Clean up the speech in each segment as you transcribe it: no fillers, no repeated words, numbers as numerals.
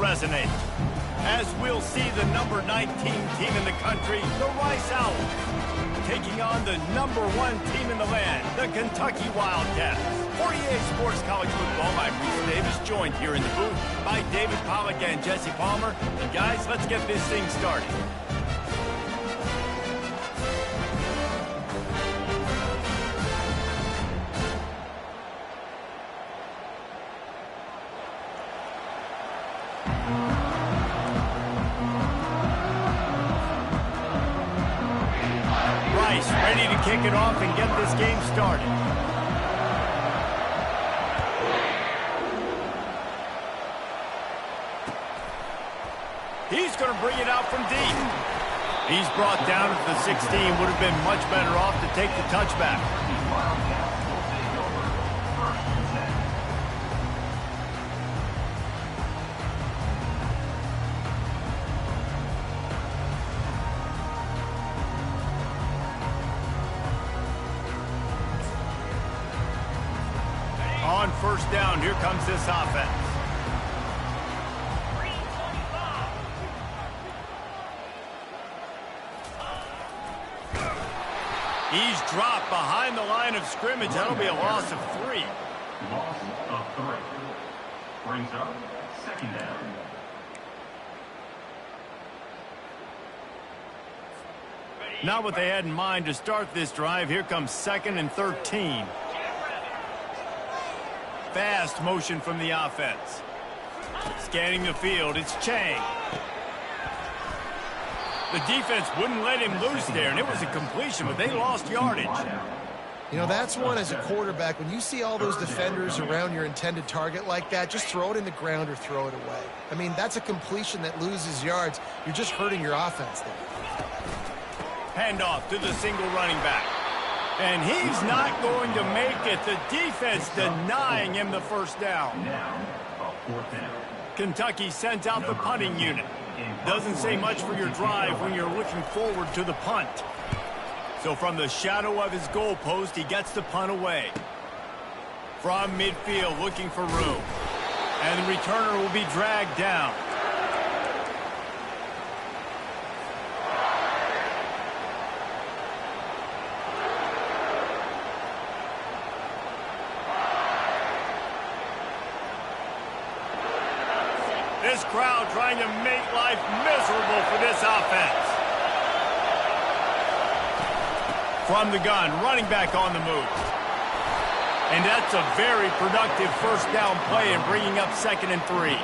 resonate. As we'll see the number 19 team in the country, the Rice Owls, taking on the number 1 team in the land, the Kentucky Wildcats. 48 Sports College Football, I'm Reese Davis, joined here in the booth by David Pollack and Jesse Palmer. And guys, let's get this thing started. Rice ready to kick it off and get this game started. He's going to bring it out from deep. He's brought down at the 16. Would have been much better off to take the touchback. On first down, here comes this offense. He's dropped behind the line of scrimmage. That'll be a loss of 3. Loss of 3. Brings up second down. Not what they had in mind to start this drive. Here comes 2nd and 13. Fast motion from the offense. Scanning the field, it's Chang. The defense wouldn't let him loose there, and it was a completion, but they lost yardage. You know, that's one as a quarterback. When you see all those defenders around your intended target like that, just throw it in the ground or throw it away. I mean, that's a completion that loses yards. You're just hurting your offense there. Handoff to the single running back. And he's not going to make it. The defense denying him the first down. Now, a 4th down. Kentucky sent out the punting unit. Doesn't say much for your drive when you're looking forward to the punt. So from the shadow of his goalpost, he gets the punt away. From midfield, looking for room. And the returner will be dragged down. This crowd trying to make life miserable for this offense. From the gun, running back on the move. And that's a very productive first down play and bringing up 2nd and 3.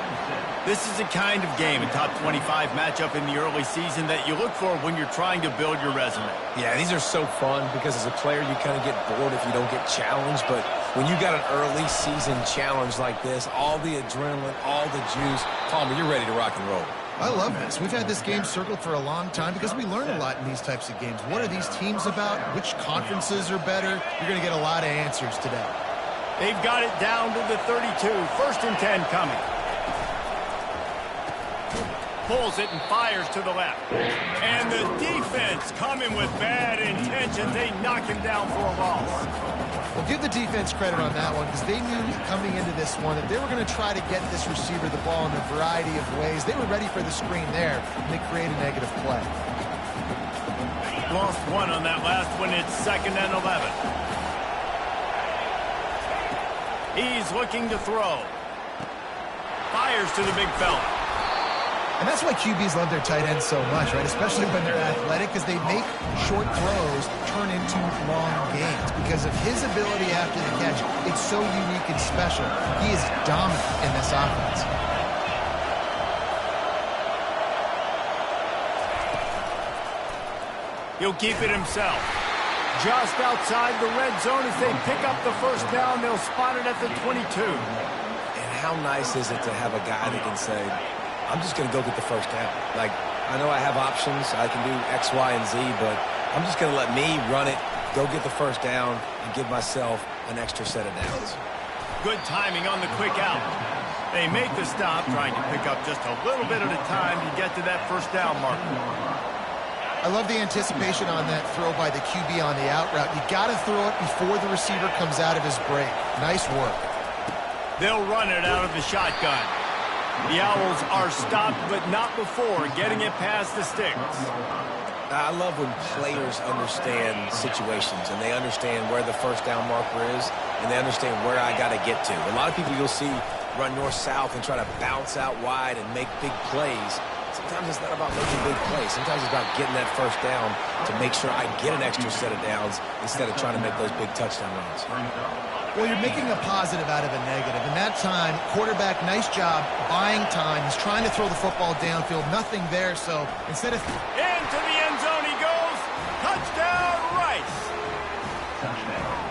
This is the kind of game, a top 25 matchup in the early season, that you look for when you're trying to build your resume. Yeah, these are so fun because as a player you kind of get bored if you don't get challenged, but when you got an early season challenge like this, all the adrenaline, all the juice, Palmer, you're ready to rock and roll. I love this. We've had this game circled for a long time because we learn a lot in these types of games. What are these teams about? Which conferences are better? You're going to get a lot of answers today. They've got it down to the 32. 1st and 10 coming. Pulls it and fires to the left. And the defense coming with bad intentions. They knock him down for a loss. Well, give the defense credit on that one because they knew coming into this one that they were going to try to get this receiver the ball in a variety of ways. They were ready for the screen there, and they create a negative play. Lost 1 on that last one. It's 2nd and 11. He's looking to throw. Fires to the big fella. And that's why QBs love their tight ends so much, right? Especially when they're athletic, because they make short throws turn into long gains. Because of his ability after the catch, it's so unique and special. He is dominant in this offense. He'll keep it himself. Just outside the red zone as they pick up the first down. They'll spot it at the 22. And how nice is it to have a guy that can say, I'm just going to go get the first down. Like, I know I have options. I can do X, Y, and Z, but I'm just going to let me run it, go get the first down, and give myself an extra set of downs. Good timing on the quick out. They make the stop, trying to pick up just a little bit at a time to get to that first down marker. I love the anticipation on that throw by the QB on the out route. You got to throw it before the receiver comes out of his break. Nice work. They'll run it out of the shotgun. The Owls are stopped, but not before getting it past the sticks. I love when players understand situations and they understand where the first down marker is and they understand where I got to get to. A lot of people you'll see run north-south and try to bounce out wide and make big plays. Sometimes it's not about making big plays. Sometimes it's about getting that first down to make sure I get an extra set of downs instead of trying to make those big touchdown runs. Well, you're making a positive out of a negative. In that time, quarterback, nice job buying time. He's trying to throw the football downfield. Nothing there, so instead of... Into the end zone he goes. Touchdown, Rice.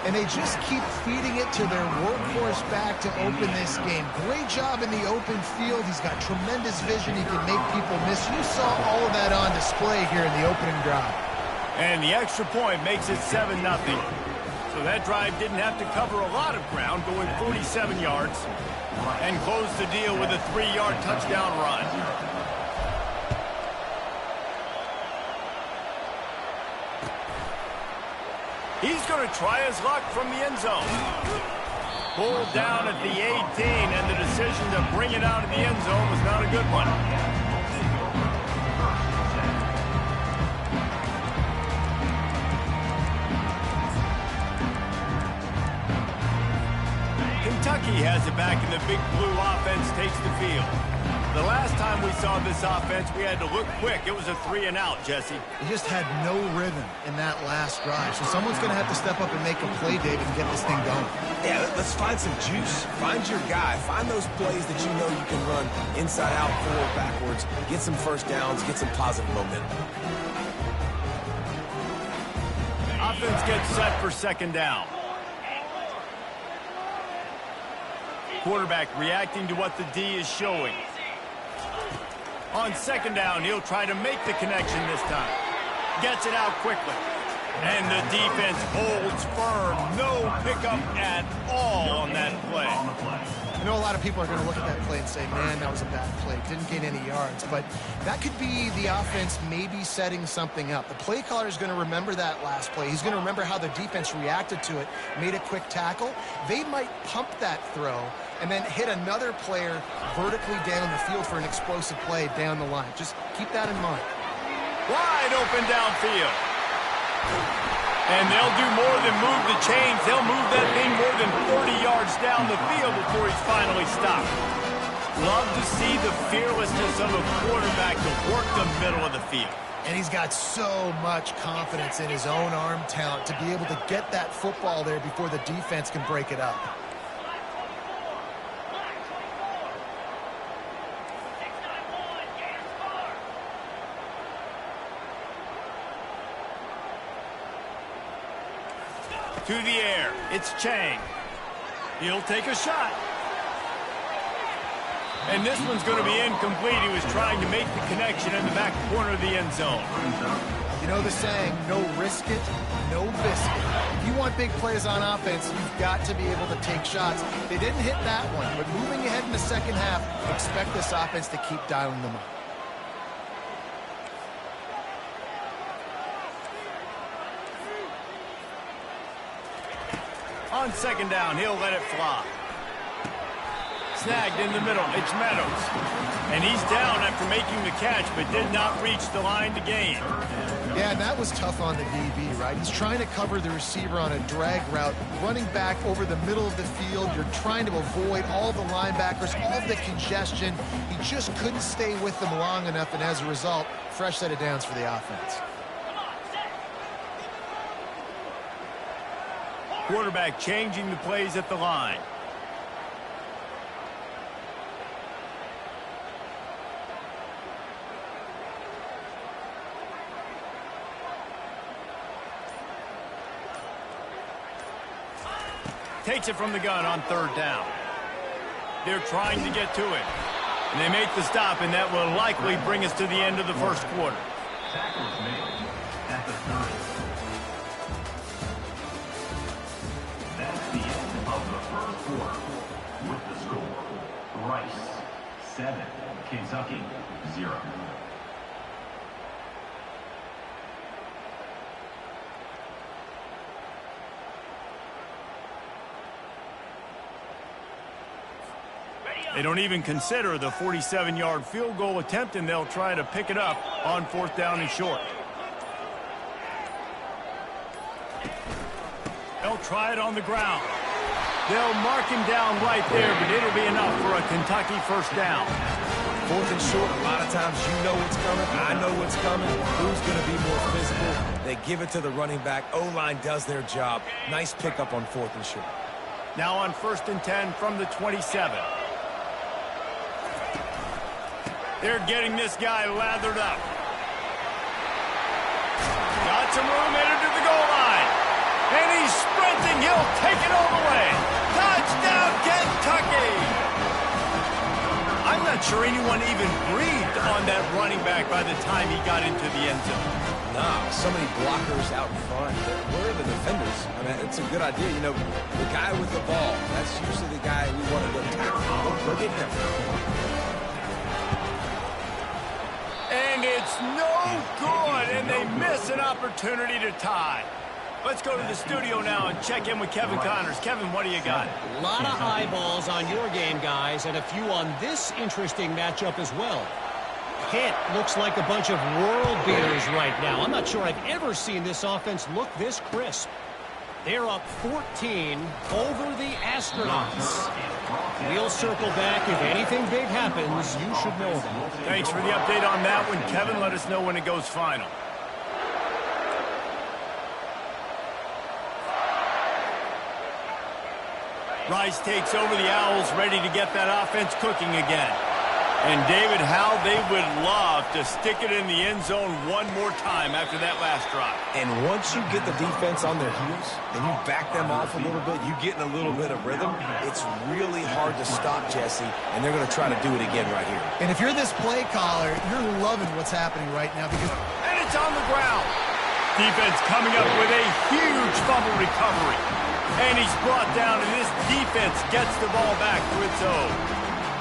And they just keep feeding it to their workhorse back to open this game. Great job in the open field. He's got tremendous vision. He can make people miss. You saw all of that on display here in the opening drive. And the extra point makes it 7-0. So that drive didn't have to cover a lot of ground, going 47 yards, and close the deal with a 3-yard touchdown run. He's going to try his luck from the end zone. Pulled down at the 18, and the decision to bring it out of the end zone was not a good one. Kentucky has it back, and the Big Blue offense takes the field. The last time we saw this offense, we had to look quick. It was a 3-and-out, Jesse. He just had no rhythm in that last drive. So someone's going to have to step up and make a play, David, and get this thing going. Yeah, let's find some juice. Find your guy. Find those plays that you know you can run inside out, forward, backwards. Get some first downs. Get some positive momentum. Offense gets set for second down. Quarterback reacting to what the D is showing. On second down, he'll try to make the connection this time. Gets it out quickly. And the defense holds firm. No pickup at all on that play. I know a lot of people are going to look at that play and say, man, that was a bad play. Didn't gain any yards. But that could be the offense maybe setting something up. The play caller is going to remember that last play. He's going to remember how the defense reacted to it, made a quick tackle. They might pump that throw and then hit another player vertically down the field for an explosive play down the line. Just keep that in mind. Wide open downfield. And they'll do more than move the chains. They'll move that thing more than 40 yards down the field before he's finally stopped. Love to see the fearlessness of a quarterback to work the middle of the field. And he's got so much confidence in his own arm talent to be able to get that football there before the defense can break it up. To the air, it's Chang. He'll take a shot. And this one's going to be incomplete. He was trying to make the connection in the back corner of the end zone. You know the saying, no risk it, no biscuit. If you want big plays on offense, you've got to be able to take shots. They didn't hit that one, but moving ahead in the second half, expect this offense to keep dialing them up. On second down, he'll let it fly. Snagged in the middle, it's Meadows. And he's down after making the catch, but did not reach the line to gain. Yeah, and that was tough on the DB, right? He's trying to cover the receiver on a drag route, running back over the middle of the field. You're trying to avoid all the linebackers, all of the congestion. He just couldn't stay with them long enough, and as a result, fresh set of downs for the offense. Quarterback changing the plays at the line. Takes it from the gun on third down. They're trying to get to it. And they make the stop, and that will likely bring us to the end of the first quarter. Tackles made at the 30. That's the end of the first quarter. With the score, Rice 7, Kentucky 0. They don't even consider the 47-yard field goal attempt, and they'll try to pick it up on 4th down and short. They'll try it on the ground. They'll mark him down right there, but it'll be enough for a Kentucky 1st down. 4th and short, a lot of times you know what's coming. I know what's coming. Who's going to be more physical? They give it to the running back. O-line does their job. Nice pickup on 4th and short. Now on 1st and 10 from the 27. They're getting this guy lathered up. Got some room headed to the goal line. And he's sprinting. He'll take it all the way. Touchdown, Kentucky! I'm not sure anyone even breathed on that running back by the time he got into the end zone. Nah, so many blockers out in front. Where are the defenders? I mean, it's a good idea. You know, the guy with the ball, that's usually the guy we want to go tackle. Look at him. And it's no good, and they miss an opportunity to tie. Let's go to the studio now and check in with Kevin Connors. Kevin, what do you got? A lot of eyeballs on your game, guys, and a few on this interesting matchup as well. Pitt looks like a bunch of world beaters right now. I'm not sure I've ever seen this offense look this crisp. They're up 14 over the Astronauts. We'll circle back. If anything big happens, you should know about it. Thanks for the update on that one, Kevin. Let us know when it goes final. Rice takes over the Owls, ready to get that offense cooking again. And David, how they would love to stick it in the end zone one more time after that last drive. And once you get the defense on their heels and you back them off a little bit, you get in a little bit of rhythm, it's really hard to stop, Jesse, and they're going to try to do it again right here. And if you're this play caller, you're loving what's happening right now because... And it's on the ground. Defense coming up with a huge fumble recovery. And he's brought down, and this defense gets the ball back to its own.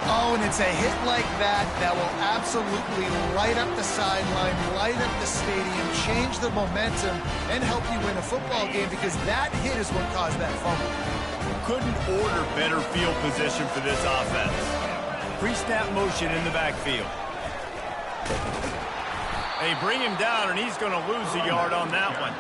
Oh, and it's a hit like that that will absolutely light up the sideline, light up the stadium, change the momentum, and help you win a football game because that hit is what caused that fumble. Couldn't order better field position for this offense. Pre-snap motion in the backfield. They bring him down, and he's going to lose a yard on that one.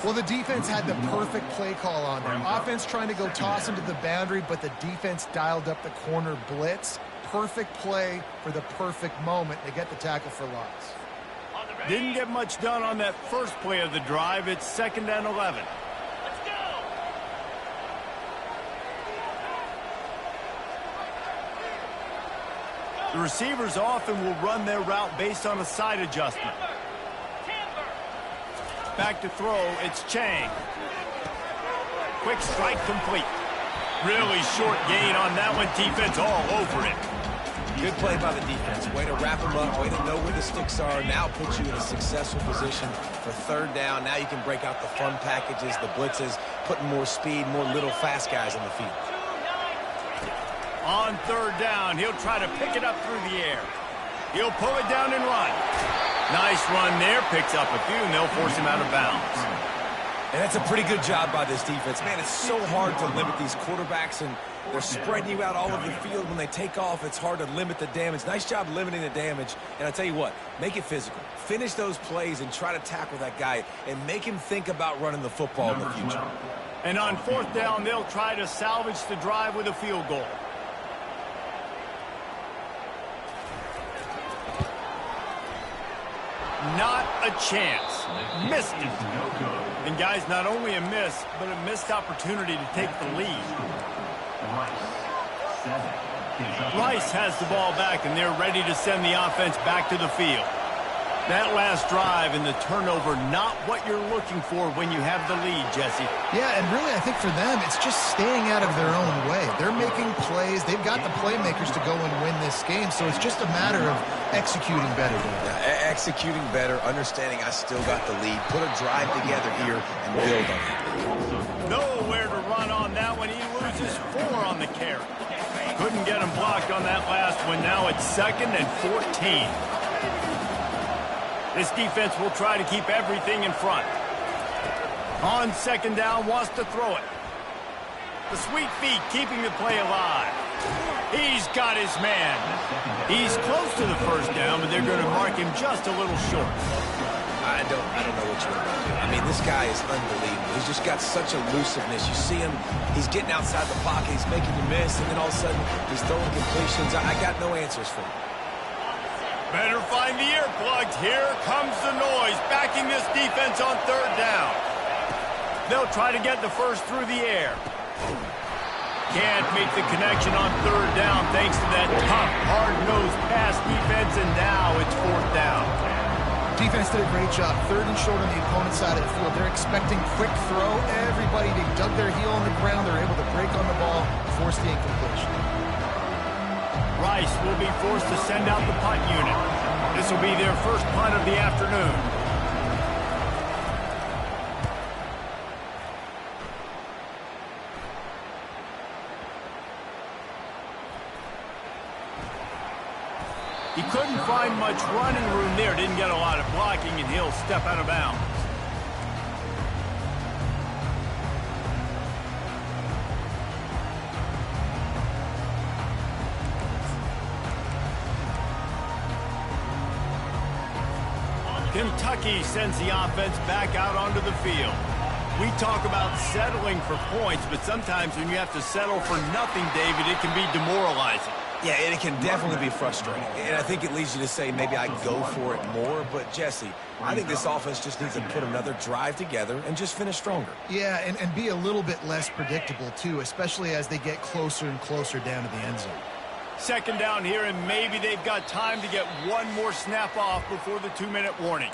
Well, the defense had the perfect play call on there. Offense trying to go toss him to the boundary, but the defense dialed up the corner blitz. Perfect play for the perfect moment. They get the tackle for loss. Didn't get much done on that first play of the drive. It's 2nd and 11. Let's go! The receivers often will run their route based on a side adjustment. Back to throw, it's Chang. Quick strike complete. Really short gain on that one. Defense all over it. Good play by the defense. Way to wrap them up. Way to know where the sticks are. Now puts you in a successful position for 3rd down. Now you can break out the fun packages, the blitzes, putting more speed, more little fast guys on the field. On 3rd down, he'll try to pick it up through the air. He'll pull it down and run. Nice run there. Picks up a few, and they'll force him out of bounds. And that's a pretty good job by this defense. Man, it's so hard to limit these quarterbacks, and they're spreading you out all over the field. When they take off, it's hard to limit the damage. Nice job limiting the damage. And I tell you what, make it physical. Finish those plays and try to tackle that guy and make him think about running the football in the future. And on 4th down, they'll try to salvage the drive with a field goal. Not a chance. Missed it. And guys, not only a miss, but a missed opportunity to take the lead. Rice has the ball back, and they're ready to send the offense back to the field. That last drive and the turnover, not what you're looking for when you have the lead, Jesse. Yeah, and really I think for them, it's just staying out of their own way. They're making plays. They've got the playmakers to go and win this game, so it's just a matter of executing better. Executing better, understanding I still got the lead. Put a drive together here and build on it. Nowhere to run on that one. He loses 4 on the carry. Couldn't get him blocked on that last one. Now it's 2nd and 14. This defense will try to keep everything in front. On 2nd down, wants to throw it. The sweet feet keeping the play alive. He's got his man. He's close to the first down, but they're going to mark him just a little short. I don't know what you're going to do. I mean, this guy is unbelievable. He's just got such elusiveness. You see him, he's getting outside the pocket, he's making you miss, and then all of a sudden, he's throwing completions. I got no answers for him. Better find the earplugs. Here comes the noise, backing this defense on third down. They'll try to get the first through the air. Can't make the connection on third down thanks to that tough, hard-nosed pass defense, and now it's fourth down. Defense did a great job. Third and short on the opponent's side of the field. They're expecting quick throw. Everybody, they dug their heel on the ground. They're able to break on the ball, force the incompletion. Rice will be forced to send out the punt unit. This will be their first punt of the afternoon. He couldn't find much running room there. Didn't get a lot of blocking, and he'll step out of bounds. Kentucky sends the offense back out onto the field. We talk about settling for points, but sometimes when you have to settle for nothing, David, it can be demoralizing. Yeah, and it can definitely be frustrating. And I think it leads you to say maybe I go for it more. But, Jesse, I think this offense just needs to put another drive together and just finish stronger. Yeah, and be a little bit less predictable, too, especially as they get closer and closer down to the end zone. Second down here, and maybe they've got time to get one more snap off before the 2-minute warning.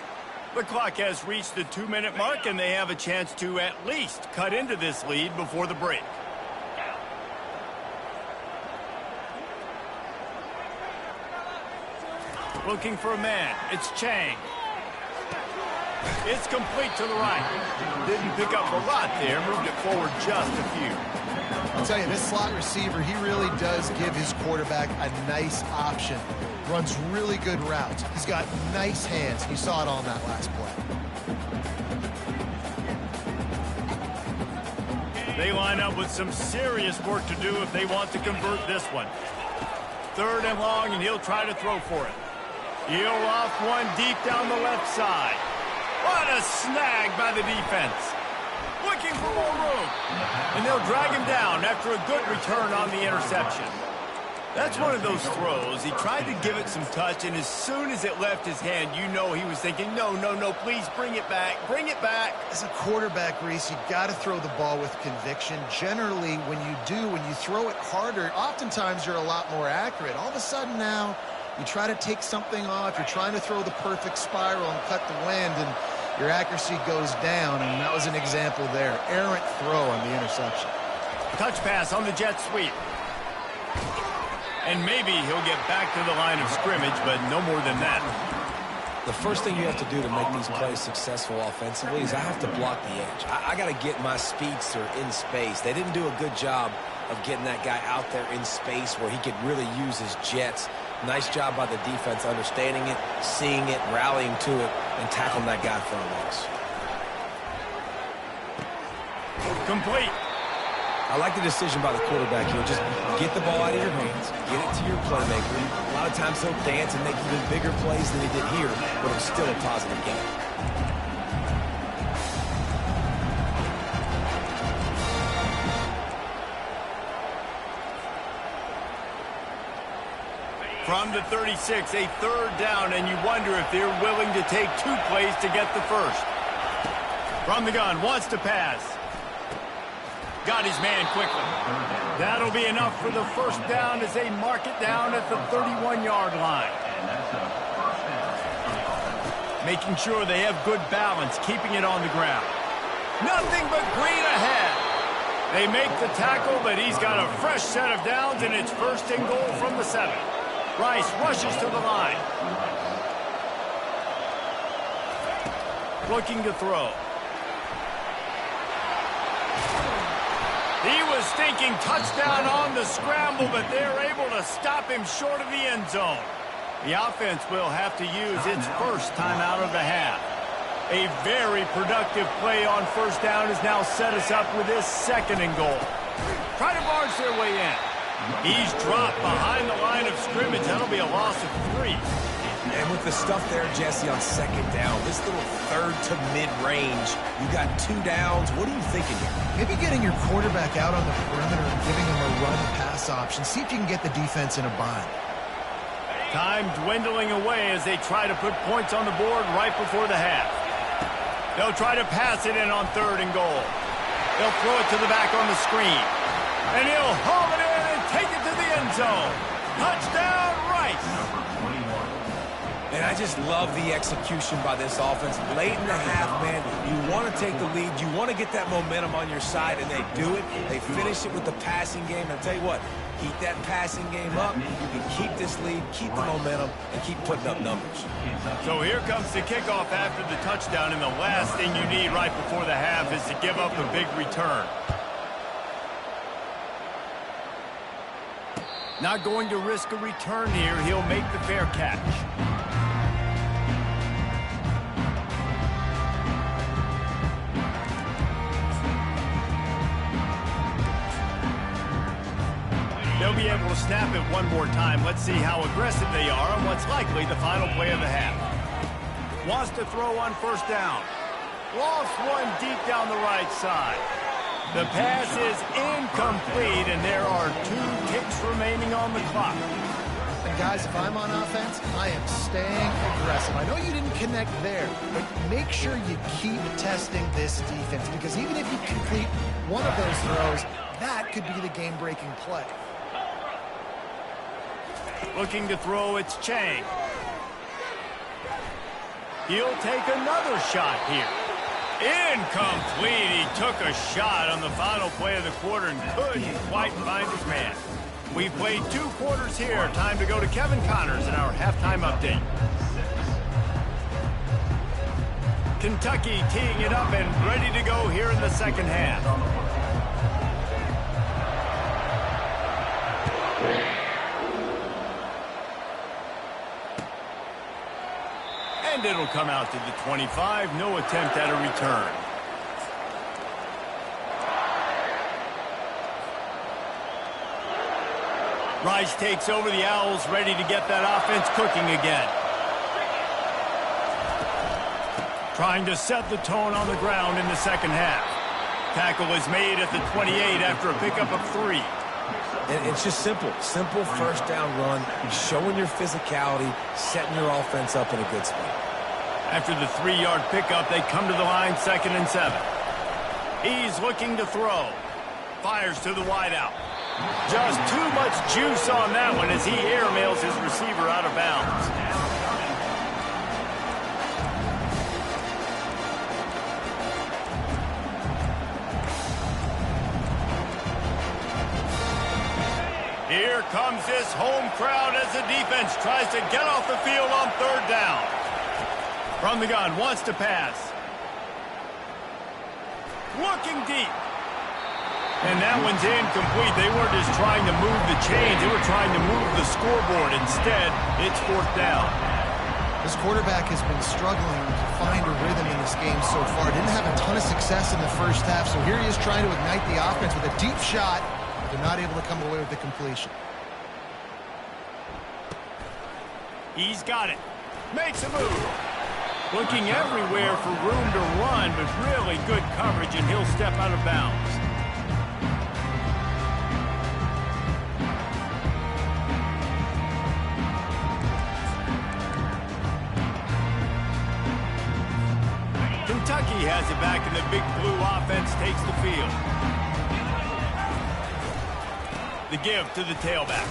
The clock has reached the 2-minute mark, and they have a chance to at least cut into this lead before the break. Looking for a man. It's Chang. It's complete to the right. Didn't pick up a lot there. Moved it forward just a few. I'll tell you, this slot receiver, he really does give his quarterback a nice option. Runs really good routes. He's got nice hands. You saw it on that last play. They line up with some serious work to do if they want to convert this one. Third and long, and he'll try to throw for it. He'll off one deep down the left side. What a snag by the defense. Looking for more room. And they'll drag him down after a good return on the interception. That's one of those throws. He tried to give it some touch, and as soon as it left his hand, you know he was thinking, no, no, no, please bring it back. Bring it back. As a quarterback, Reese, you got to throw the ball with conviction. Generally, when you throw it harder, oftentimes you're a lot more accurate. All of a sudden now, you try to take something off, you're trying to throw the perfect spiral and cut the wind, and your accuracy goes down, and that was an example there. Errant throw on the interception. Touch pass on the jet sweep. And maybe he'll get back to the line of scrimmage, but no more than that. The first thing you have to do to make these plays successful offensively is I have to block the edge. I got to get my speedster in space. They didn't do a good job of getting that guy out there in space where he could really use his jets. Nice job by the defense understanding it, seeing it, rallying to it, and tackling that guy for a loss. Complete. I like the decision by the quarterback here. Just get the ball out of your hands, get it to your playmaker. A lot of times he'll dance and make even bigger plays than he did here, but it was still a positive game. From the 36, a third down, and you wonder if they're willing to take 2 plays to get the first. From the gun, wants to pass. Got his man quickly. That'll be enough for the first down as they mark it down at the 31-yard line. Making sure they have good balance, keeping it on the ground. Nothing but green ahead. They make the tackle, but he's got a fresh set of downs, and it's first and goal from the 7. Rice rushes to the line. Looking to throw. He was thinking touchdown on the scramble, but they're able to stop him short of the end zone. The offense will have to use its first timeout of the half. A very productive play on first down has now set us up with this second and goal. Try to barge their way in. He's dropped behind the line of scrimmage. That'll be a loss of 3. And with the stuff there, Jesse, on second down, this little third to mid-range, you got 2 downs. What are you thinking here? Maybe getting your quarterback out on the perimeter and giving him a run-pass option. See if you can get the defense in a bind. Time dwindling away as they try to put points on the board right before the half. They'll try to pass it in on 3rd and goal. They'll throw it to the back on the screen. And he'll haul it in and take it to the end zone. Touchdown, Rice! And I just love the execution by this offense. Late in the half, man, you want to take the lead. You want to get that momentum on your side, and they do it. They finish it with the passing game. And I'll tell you what, keep that passing game up. You can keep this lead, keep the momentum, and keep putting up numbers. So here comes the kickoff after the touchdown, and the last thing you need right before the half is to give up a big return. Not going to risk a return here. He'll make the fair catch. They'll be able to snap it one more time. Let's see how aggressive they are on what's likely the final play of the half. Wants to throw on 1st down. Lost one deep down the right side. The pass is incomplete, and there are 2 ticks remaining on the clock. And guys, if I'm on offense, I am staying aggressive. I know you didn't connect there, but make sure you keep testing this defense, because even if you complete one of those throws, that could be the game-breaking play. Looking to throw, it's Chang. He'll take another shot here. Incomplete. He took a shot on the final play of the quarter and couldn't quite find his man. We've played 2 quarters here. Time to go to Kevin Connors in our halftime update. Kentucky teeing it up and ready to go here in the second half. And it'll come out to the 25. No attempt at a return. Rice takes over the Owls, ready to get that offense cooking again. Trying to set the tone on the ground in the second half. Tackle is made at the 28 after a pickup of 3. And it's just simple. Simple 1st down run, showing your physicality, setting your offense up in a good spot. After the 3-yard pickup, they come to the line 2nd and 7. He's looking to throw. Fires to the wideout. Just too much juice on that one as he airmails his receiver out of bounds. Here comes this home crowd as the defense tries to get off the field on 3rd down. From the gun, wants to pass. Looking deep. And that one's incomplete. They weren't just trying to move the chains. They were trying to move the scoreboard. Instead, it's 4th down. This quarterback has been struggling to find a rhythm in this game so far. Didn't have a ton of success in the first half, so here he is trying to ignite the offense with a deep shot. They're not able to come away with the completion. He's got it. Makes a move. Looking everywhere for room to run, but really good coverage, and he'll step out of bounds. Kentucky has it back, and the big blue offense takes the field. The give to the tailback.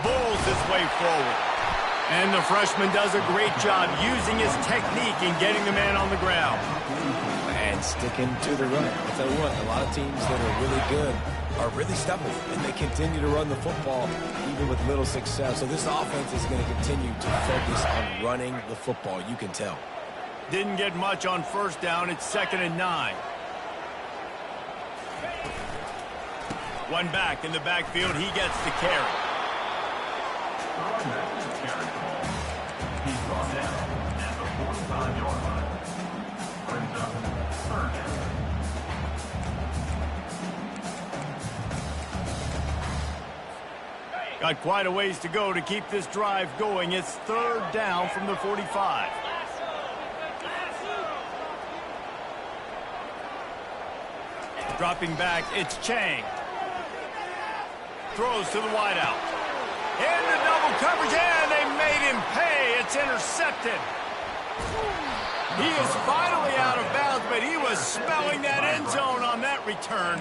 Bulls his way forward. And the freshman does a great job using his technique and getting the man on the ground. And sticking to the run. I'll tell you what, a lot of teams that are really good are really stubborn, and they continue to run the football even with little success. So this offense is going to continue to focus on running the football. You can tell. Didn't get much on 1st down. It's 2nd and 9. One back in the backfield. He gets the carry. He's brought down at the 45-yard line. Brings up 3rd down. Got quite a ways to go to keep this drive going. It's third down from the 45. Dropping back, it's Chang. Throws to the wideout. Into double coverage, and they made him pay. It's intercepted. He is finally out of bounds, but he was smelling that end zone on that return.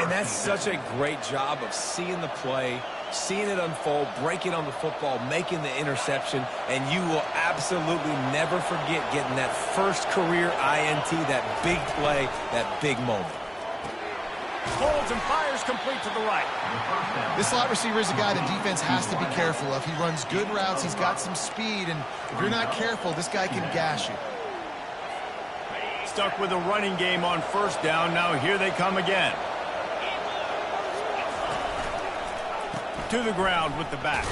And that's such a great job of seeing the play, seeing it unfold, breaking on the football, making the interception, and you will absolutely never forget getting that first career INT, that big play, that big moment. Holds and fires complete to the right. This slot receiver is a guy the defense has to be careful of. He runs good routes. He's got some speed, and if you're not careful, this guy can gash you. Stuck with a running game on first down. Now here they come again. To the ground with the back.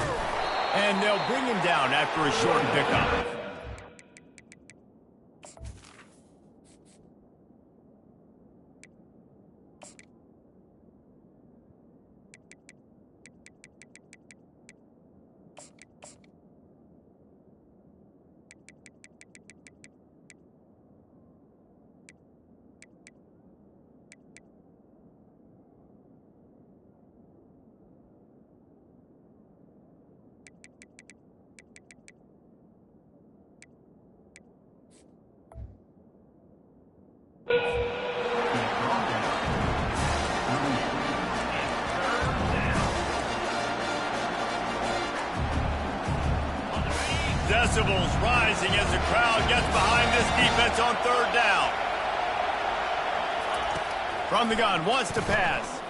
And they'll bring him down after a short pickup. Decibels rising as the crowd gets behind this defense on third down. From the gun, wants to pass.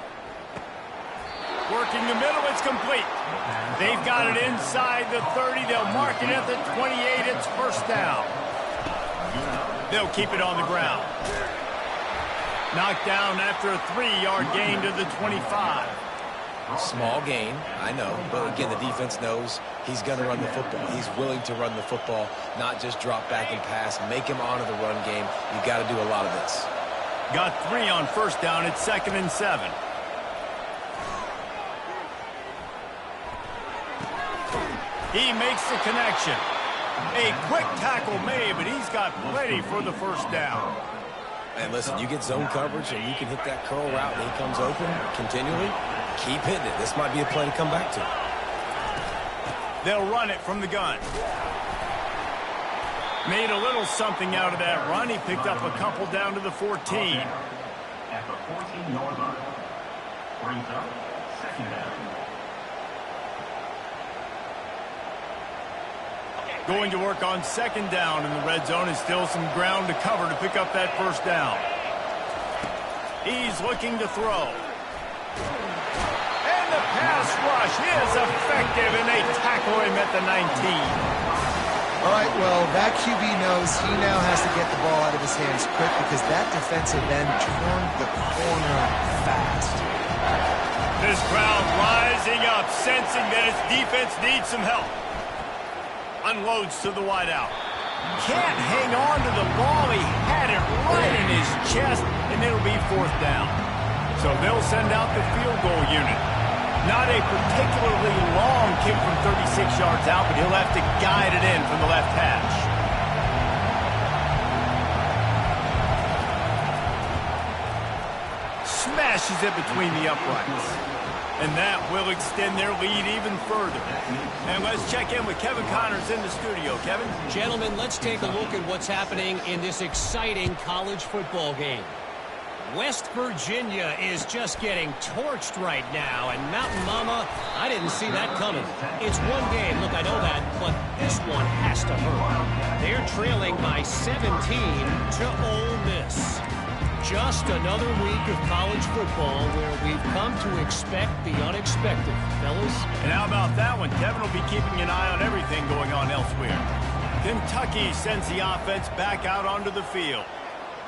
Working the middle, it's complete. They've got it inside the 30. They'll mark it at the 28. It's first down. They'll keep it on the ground. Knocked down after a 3-yard gain to the 25. Small gain, I know, but again, the defense knows he's going to run the football. He's willing to run the football, not just drop back and pass, make him honor the run game. You've got to do a lot of this. Got 3 on first down. It's 2nd and 7. He makes the connection. A quick tackle made, but he's got plenty for the first down. And listen, you get zone coverage and you can hit that curl route and he comes open continually. Keep hitting it. This might be a play to come back to. They'll run it from the gun. Made a little something out of that run. He picked up a couple down to the 14. At the 14-yard line. Brings up 2nd down. Going to work on 2nd down in the red zone, and still some ground to cover to pick up that first down. He's looking to throw. And the pass rush is effective, and they tackle him at the 19. All right, well, that QB knows he now has to get the ball out of his hands quick because that defensive end turned the corner fast. This crowd rising up, sensing that its defense needs some help. Unloads to the wideout. Can't hang on to the ball. He had it right in his chest, and it'll be 4th down. So they'll send out the field goal unit. Not a particularly long kick from 36 yards out, but he'll have to guide it in from the left hash. Smashes it between the uprights. And that will extend their lead even further. And let's check in with Kevin Connors in the studio. Kevin? Gentlemen, let's take a look at what's happening in this exciting college football game. West Virginia is just getting torched right now, and Mountain Mama, I didn't see that coming. It's one game, look, I know that, but this one has to hurt. They're trailing by 17 to Ole Miss. Just another week of college football where we've come to expect the unexpected, fellas. And how about that one? Kevin will be keeping an eye on everything going on elsewhere. Kentucky sends the offense back out onto the field.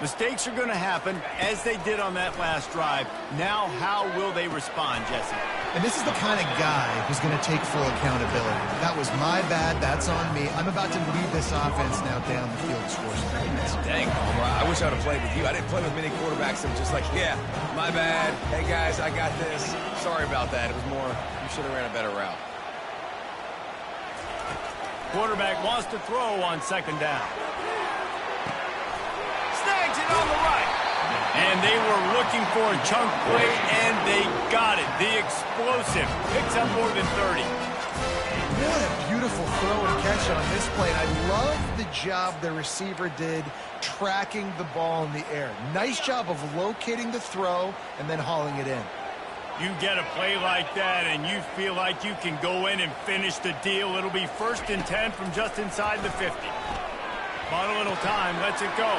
Mistakes are going to happen, as they did on that last drive. Now, how will they respond, Jesse? And this is the kind of guy who's going to take full accountability. That was my bad. That's on me. I'm about to lead this offense now down the field to score some points. Dang, Homer, I wish I would have played with you. I didn't play with many quarterbacks that were just like, yeah, my bad. Hey, guys, I got this. Sorry about that. It was more, you should have ran a better route. Quarterback wants to throw on second down. Snags it on the right. And they were looking for a chunk play, and they got it. The explosive picks up more than 30. What a beautiful throw and catch on this play. And I love the job the receiver did tracking the ball in the air. Nice job of locating the throw and then hauling it in. You get a play like that, and you feel like you can go in and finish the deal. It'll be 1st and 10 from just inside the 50. Bought a little time, lets it go.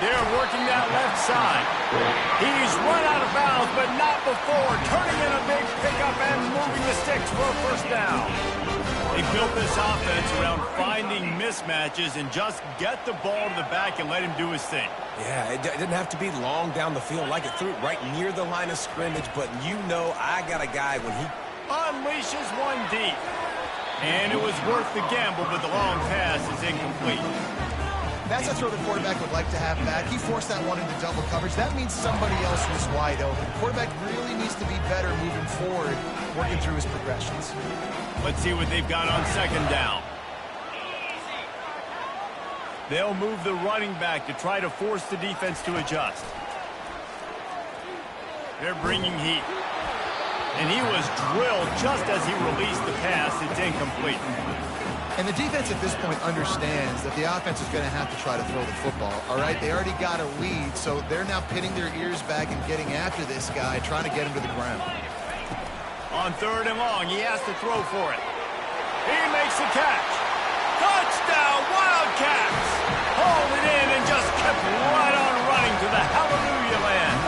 They're working that left side. He's run out of bounds, but not before. Turning in a big pickup and moving the sticks for a first down. They built this offense around finding mismatches and just get the ball to the back and let him do his thing. Yeah, it didn't have to be long down the field. Like it threw it right near the line of scrimmage, but you know I got a guy when he unleashes one deep. And it was worth the gamble, but the long pass is incomplete. That's a throw the quarterback would like to have back. He forced that one into double coverage. That means somebody else was wide open. Quarterback really needs to be better moving forward, working through his progressions. Let's see what they've got on second down. They'll move the running back to try to force the defense to adjust. They're bringing heat. And he was drilled just as he released the pass. It's incomplete. And the defense at this point understands that the offense is going to have to try to throw the football, all right? They already got a lead, so they're now pinning their ears back and getting after this guy, trying to get him to the ground. On 3rd and long, he has to throw for it. He makes the catch. Touchdown, Wildcats! Hauled it in and just kept right on running to the hallelujah land.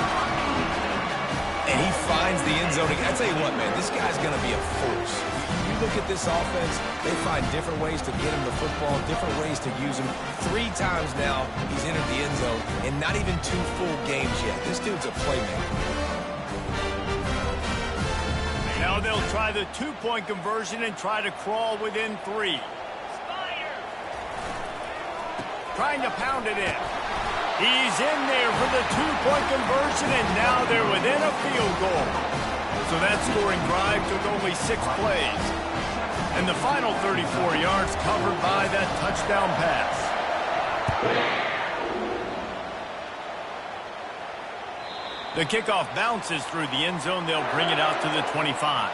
and he finds the end zone. I tell you what, man, this guy's going to be a force. You look at this offense, they find different ways to get him the football, different ways to use him. 3 times now he's entered the end zone, and not even 2 full games yet. This dude's a playmaker. Now they'll try the 2-point conversion and try to crawl within 3. Trying to pound it in. He's in there for the 2-point conversion, and now they're within a field goal. So that scoring drive took only 6 plays. And the final 34 yards covered by that touchdown pass. The kickoff bounces through the end zone. They'll bring it out to the 25.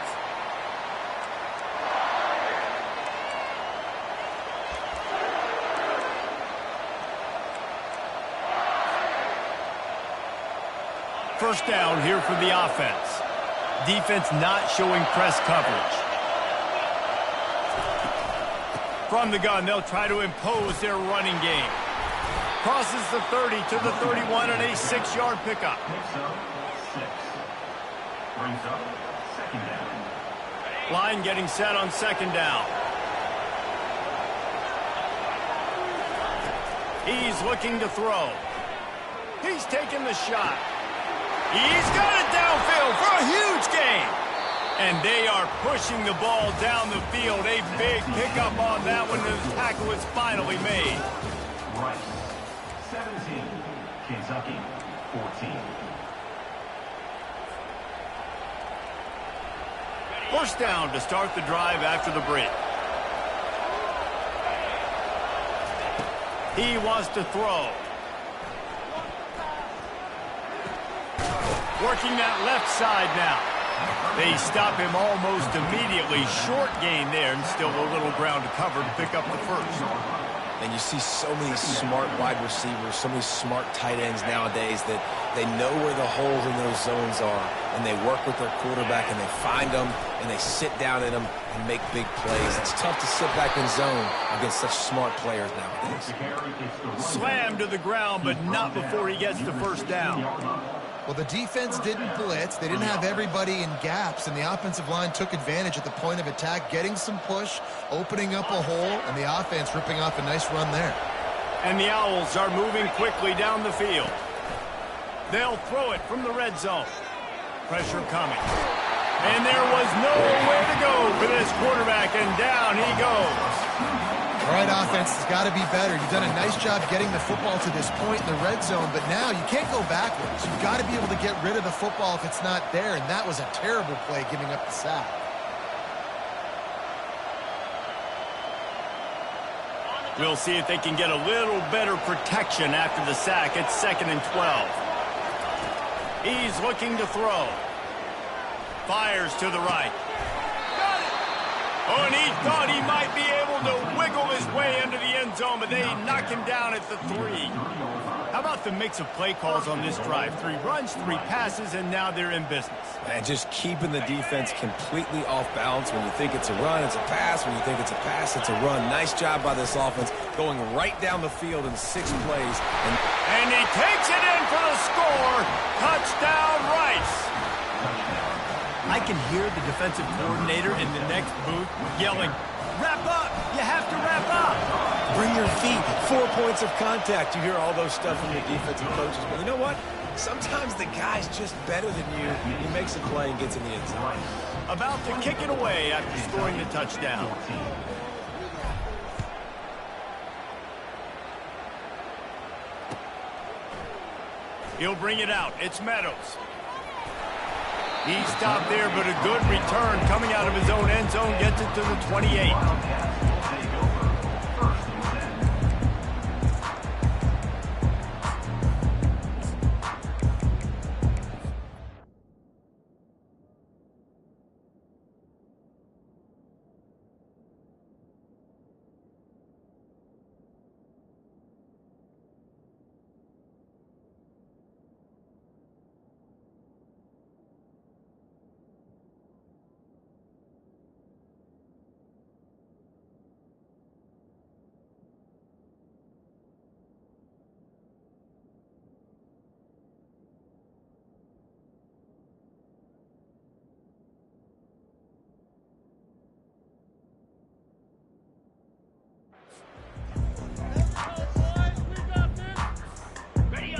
First down here for the offense. Defense not showing press coverage. From the gun, they'll try to impose their running game. Crosses the 30 to the 31 and a 6-yard pickup. Picks up 6. Brings up second down. Line getting set on second down. He's looking to throw. He's taking the shot. He's got it downfield for a huge gain. And they are pushing the ball down the field. A big pickup on that one, and the tackle is finally made. Rice, 17. Kentucky, 14. First down to start the drive after the break. He wants to throw. Working that left side now. They stop him almost immediately. Short gain there, and still a little ground to cover to pick up the first. And you see so many smart wide receivers, so many smart tight ends nowadays that they know where the holes in those zones are, and they work with their quarterback, and they find them, and they sit down in them and make big plays. It's tough to sit back in zone against such smart players nowadays. Slammed to the ground, but not before he gets the first down. Well, the defense didn't blitz. They didn't have everybody in gaps, and the offensive line took advantage at the point of attack, getting some push, opening up a hole, and the offense ripping off a nice run there. And the Owls are moving quickly down the field. They'll throw it from the red zone. Pressure coming. And there was nowhere to go for this quarterback, and down he goes. All right, offense has got to be better. You've done a nice job getting the football to this point in the red zone, but now you can't go backwards. You've got to be able to get rid of the football if it's not there, and that was a terrible play giving up the sack. We'll see if they can get a little better protection after the sack. It's 2nd and 12. He's looking to throw. Fires to the right. Oh, and he thought he might be able to wiggle his way into the end zone, but they knock him down at the 3. How about the mix of play calls on this drive? 3 runs, 3 passes, and now they're in business. And just keeping the defense completely off balance. When you think it's a run, it's a pass. When you think it's a pass, it's a run. Nice job by this offense, going right down the field in 6 plays. And he takes it in for the score. Touchdown, Rice. I can hear the defensive coordinator in the next booth yelling, "Wrap up! You have to wrap up!" Bring your feet. 4 points of contact. You hear all those stuff from your defensive coaches. But you know what? Sometimes the guy's just better than you. He makes a play and gets in the end zone. About to kick it away after scoring the touchdown. He'll bring it out. It's Meadows. He stopped there, but a good return coming out of his own end zone gets it to the 28.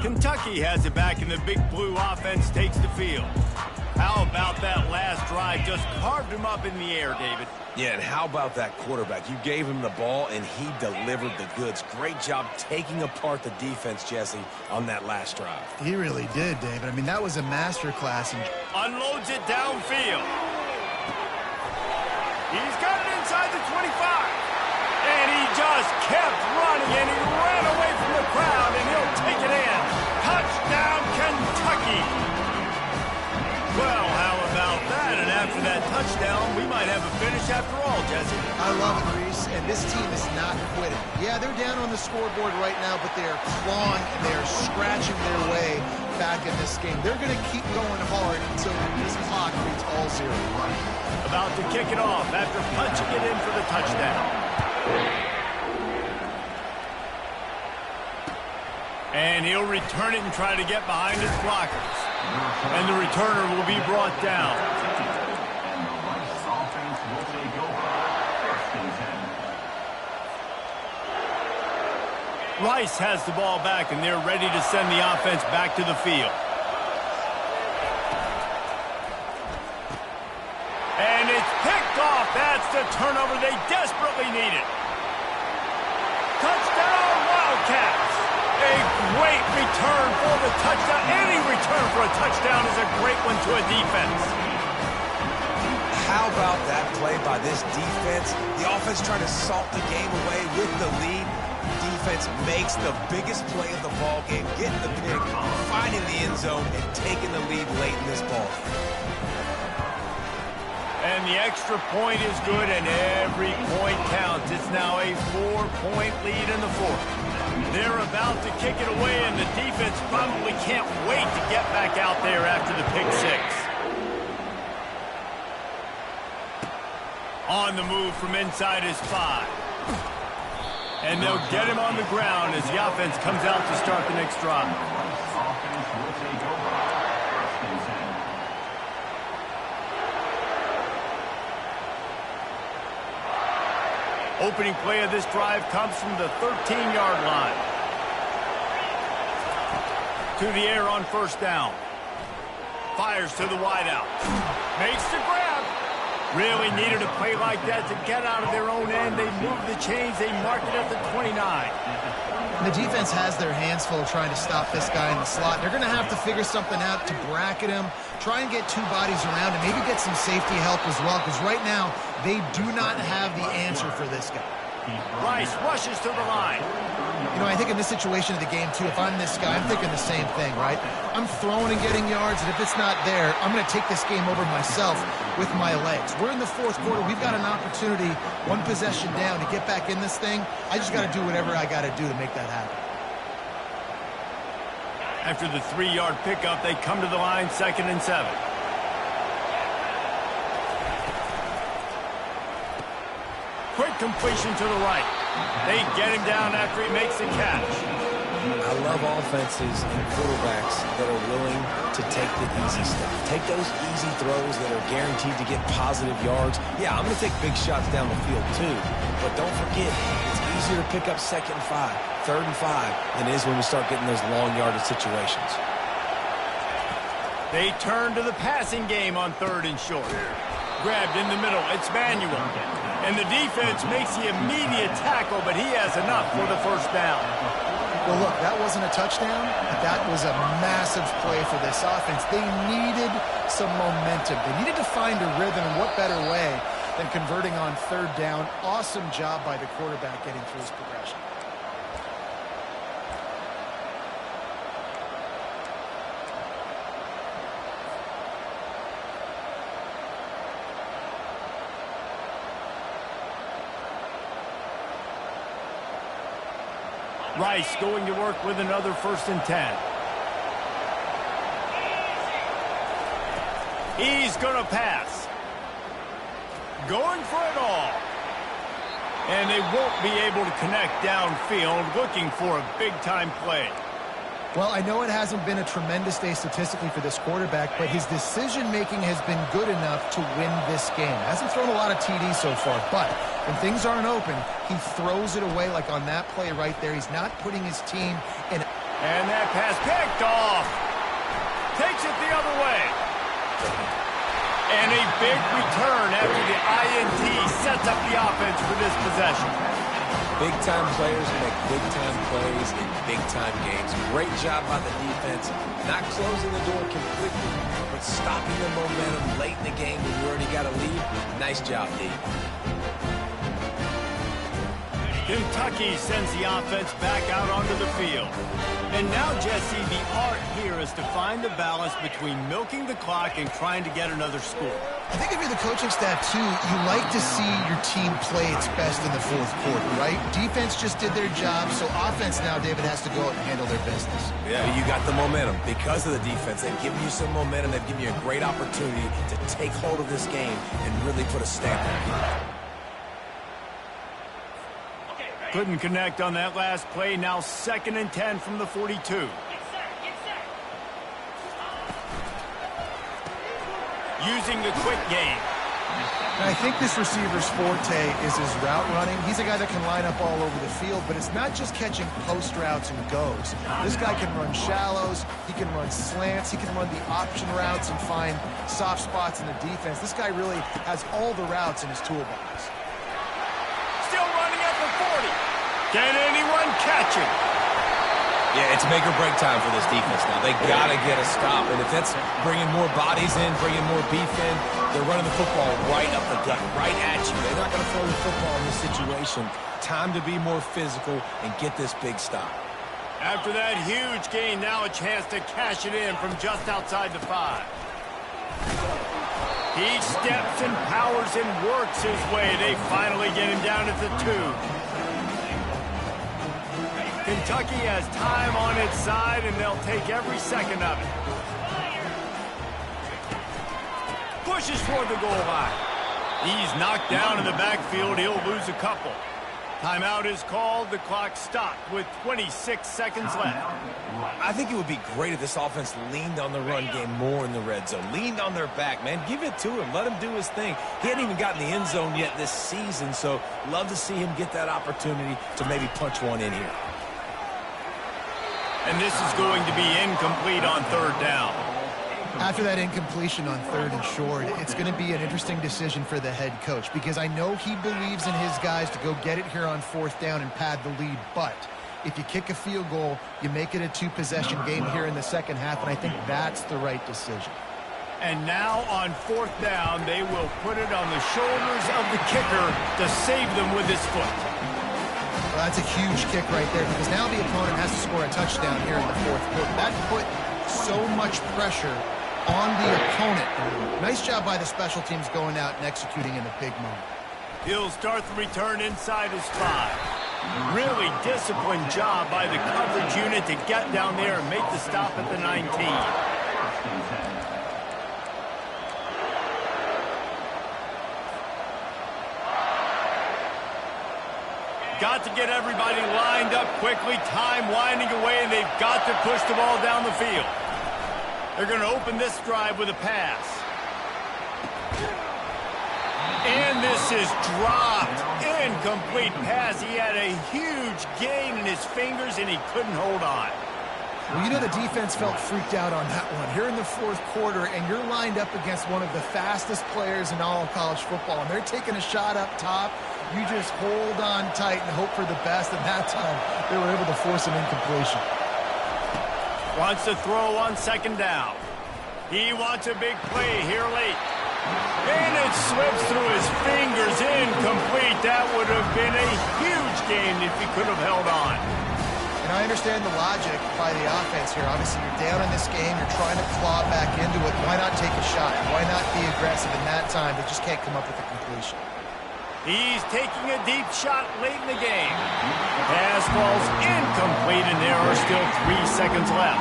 Kentucky has it back, and the Big Blue offense takes the field. How about that last drive? Just carved him up in the air, David. Yeah, and how about that quarterback? You gave him the ball, and he delivered the goods. Great job taking apart the defense, Jesse, on that last drive. He really did, David. I mean, that was a masterclass. Unloads it downfield. He's got it inside the 25. And he just kept running, and he ran away from the crowd, and he'll take it in. Touchdown, Kentucky. Well, how about that? And after that touchdown, we might have a finish after all, Jesse. I love it, Reese, and this team is not quitting. Yeah, they're down on the scoreboard right now, but they are clawing and they are scratching their way back in this game. They're going to keep going hard until this clock reads all 0. About to kick it off after punching it in for the touchdown. And he'll return it and try to get behind his blockers. And the returner will be brought down. And the Rice offense will take over. 1st and 10. Rice has the ball back, and they're ready to send the offense back to the field. And it's picked off. That's the turnover they desperately needed. Touchdown, Wildcats. A great return for the touchdown. Any return for a touchdown is a great one to a defense. How about that play by this defense? The offense trying to salt the game away with the lead. Defense makes the biggest play of the ball game, getting the pick, finding the end zone, and taking the lead late in this ball. And the extra point is good, and every point counts. It's now a 4-point lead in the 4th. They're about to kick it away, and the defense probably can't wait to get back out there after the pick 6. On the move from inside his 5. And they'll get him on the ground as the offense comes out to start the next drive. Offense will take over. 1st and 10. Opening play of this drive comes from the 13-yard line. To the air on 1st down. Fires to the wideout. Makes the grab. Really needed a play like that to get out of their own end. They moved the chains. They marked it at the 29. The defense has their hands full trying to stop this guy in the slot. They're going to have to figure something out to bracket him, try and get two bodies around, and maybe get some safety help as well, because right now they do not have the answer for this guy. Rice rushes to the line. You know, I think in this situation of the game, too, if I'm this guy, I'm thinking the same thing, right? I'm throwing and getting yards, and if it's not there, I'm going to take this game over myself with my legs. We're in the fourth quarter. We've got an opportunity, one possession down, to get back in this thing. I just got to do whatever I got to do to make that happen. After the 3-yard pickup, they come to the line, 2nd and 7. Quick completion to the right. They get him down after he makes the catch. I love offenses and quarterbacks that are willing to take the easy stuff. Take those easy throws that are guaranteed to get positive yards. Yeah, I'm going to take big shots down the field too. But don't forget, it's easier to pick up 2nd and 5, 3rd and 5 than it is when we start getting those long yardage situations. They turn to the passing game on 3rd and short. Grabbed in the middle. It's Manuel. And the defense makes the immediate tackle, but he has enough for the first down. Well, look, that wasn't a touchdown, but that was a massive play for this offense. They needed some momentum. They needed to find a rhythm, and what better way than converting on 3rd down. Awesome job by the quarterback getting through his progression. Rice going to work with another 1st and 10. He's going to pass. Going for it all. And they won't be able to connect downfield, looking for a big-time play. Well, I know it hasn't been a tremendous day statistically for this quarterback, but his decision-making has been good enough to win this game. Hasn't thrown a lot of TDs so far, but when things aren't open, he throws it away like on that play right there. He's not putting his team in. And that pass picked off. Takes it the other way. And a big return after the INT sets up the offense for this possession. Big-time players make big-time plays in big-time games. Great job by the defense, not closing the door completely, but stopping the momentum late in the game when you already got a lead. Nice job, D. Kentucky sends the offense back out onto the field. And now, Jesse, the art here is to find the balance between milking the clock and trying to get another score. I think if you're the coaching staff, too, you like to see your team play its best in the fourth quarter, right? Defense just did their job, so offense now, David, has to go out and handle their business. Yeah, you got the momentum. Because of the defense, they've given you some momentum. They've given you a great opportunity to take hold of this game and really put a stamp on it. Couldn't connect on that last play. Now 2nd and 10 from the 42. Using the quick game. And I think this receiver's forte is his route running. He's a guy that can line up all over the field, but it's not just catching post routes and goes. This guy can run shallows, he can run slants, he can run the option routes and find soft spots in the defense. This guy really has all the routes in his toolbox. Still running at the 40. Can anyone catch it? Yeah, it's make or break time for this defense now. They got to get a stop. And if that's bringing more bodies in, bringing more beef in, they're running the football right up the gut, right at you. They're not going to throw the football in this situation. Time to be more physical and get this big stop. After that huge gain, now a chance to cash it in from just outside the 5. He steps and powers and works his way. They finally get him down at the 2. Kentucky has time on its side, and they'll take every second of it. Pushes toward the goal line. He's knocked down in the backfield. He'll lose a couple. Timeout is called. The clock stopped with 26 seconds left. I think it would be great if this offense leaned on the run game more in the red zone. Leaned on their back, man. Give it to him. Let him do his thing. He hadn't even gotten the end zone yet this season, so love to see him get that opportunity to maybe punch one in here. And this is going to be incomplete on 3rd down. After that incompletion on 3rd and short, it's going to be an interesting decision for the head coach because I know he believes in his guys to go get it here on 4th down and pad the lead, but if you kick a field goal, you make it a 2-possession game here in the second half, and I think that's the right decision. And now on 4th down, they will put it on the shoulders of the kicker to save them with his foot. Well, that's a huge kick right there because now the opponent has to score a touchdown here in the 4th quarter. That put so much pressure on the opponent. Nice job by the special teams going out and executing in a big moment. He'll start the return inside his 5. Really disciplined job by the coverage unit to get down there and make the stop at the 19. Got to get everybody lined up quickly, time winding away, and they've got to push the ball down the field. They're going to open this drive with a pass. And this is dropped. Incomplete pass. He had a huge gain in his fingers, and he couldn't hold on. Well, you know the defense felt freaked out on that one. Here in the 4th quarter, and you're lined up against one of the fastest players in all of college football, and they're taking a shot up top. You just hold on tight and hope for the best, and that time they were able to force an incompletion. Wants to throw on 2nd down. He wants a big play here late. And it slips through his fingers, incomplete. That would have been a huge gain if he could have held on. And I understand the logic by the offense here. Obviously, you're down in this game. You're trying to claw back into it. Why not take a shot? Why not be aggressive in that time? They just can't come up with a completion. He's taking a deep shot late in the game. Pass falls incomplete, and there are still 3 seconds left.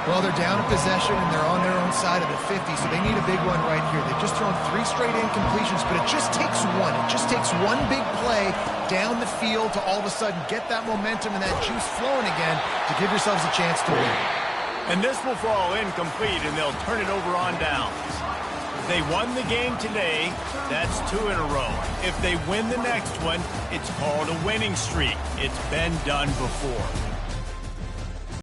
Well, they're down in possession, and they're on their own side of the 50, so they need a big one right here. They've just thrown 3 straight incompletions, but it just takes one. It just takes one big play down the field to all of a sudden get that momentum and that juice flowing again to give yourselves a chance to win. And this will fall incomplete, and they'll turn it over on downs. If they won the game today, that's 2 in a row. If they win the next one, it's called a winning streak. It's been done before.